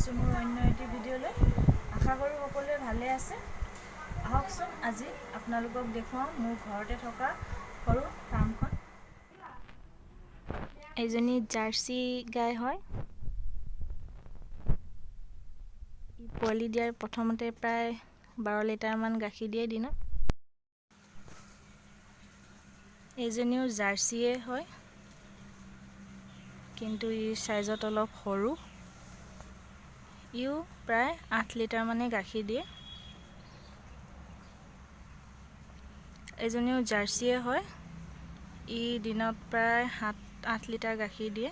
আহিছোঁ মোৰ অন্য এটি ভিডিঅ'লৈ। আশা কৰোঁ সকলোৱে ভালে আছে। আহকচোন আজি আপোনালোকক দেখুৱাওঁ মোৰ ঘৰতে থকা সৰু ফাৰ্মখন। এজনী জাৰ্চি গাই হয়। পোৱালি দিয়াৰ প্ৰথমতে প্ৰায় 12 লিটাৰমান গাখীৰ দিয়ে দিনত। এইজনীও জাৰ্চিয়ে হয়, কিন্তু ই সাইজত অলপ সৰু। ইও প্ৰায় 8 লিটাৰ মানে গাখীৰ দিয়ে। এজনীও জাৰ্চিয়ে হয়, ই দিনত প্ৰায় 7-8 লিটাৰ গাখীৰ দিয়ে।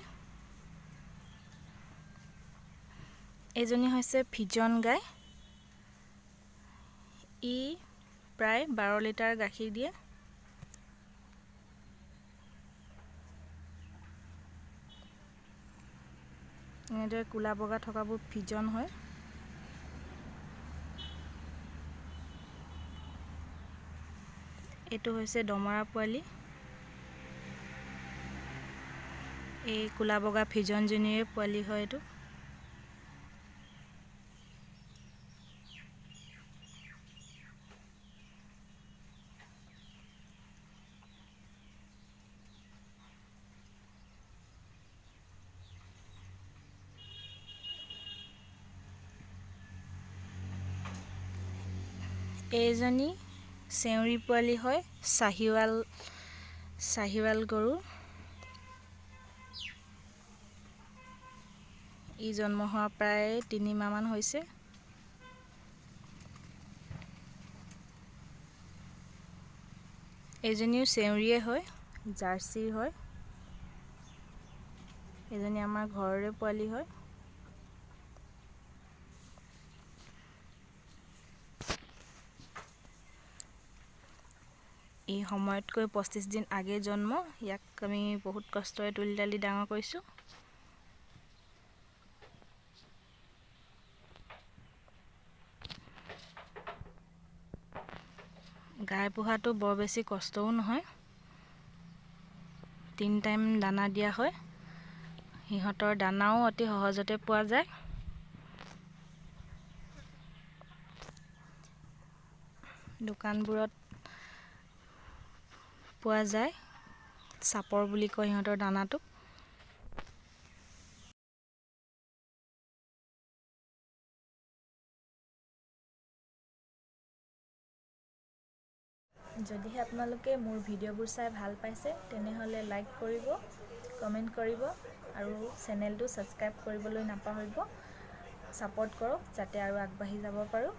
এজনী হৈছে ফিজন গাই, ই প্ৰায় 12 লিটাৰ গাখীৰ দিয়ে। এনেদৰে কোলা বগা থকাবোৰ ফিজন হয়। এইটো হৈছে দমৰা পোৱালি। এই কোলা বগা ফিজনজনীৰে পোৱালি হয় এইটো। এইজনী চেউৰী পোৱালি হয়, চাহিৱাল গৰু। ই জন্ম হোৱা প্ৰায় 3 মাহমান হৈছে। এইজনীও চেউৰীয়ে হয়, জাৰ্চিৰ হয়। এজনী আমাৰ ঘৰৰে পোৱালি হয়। এই সময়তকৈ 25 দিন আগে জন্ম। ইয়াক আমি বহুত কষ্টৰে তুলি তালি ডাঙৰ কৰিছোঁ। গাই পোহাটো বৰ বেছি কষ্টও নহয়। 3 টাইম দানা দিয়া হয়। সিহঁতৰ দানাও অতি সহজতে পোৱা যায়। দোকানবোৰত পোৱা যায়, চাপৰ বুলি কয় সিহঁতৰ দানাটো। যদিহে আপোনালোকে মোৰ ভিডিঅ'বোৰ চাই ভাল পাইছে, তেনেহ'লে লাইক কৰিব, কমেণ্ট কৰিব আৰু চেনেলটো ছাবস্ক্ৰাইব কৰিবলৈ নাপাহৰিব। ছাপোৰ্ট কৰক যাতে আৰু আগবাঢ়ি যাব পাৰোঁ।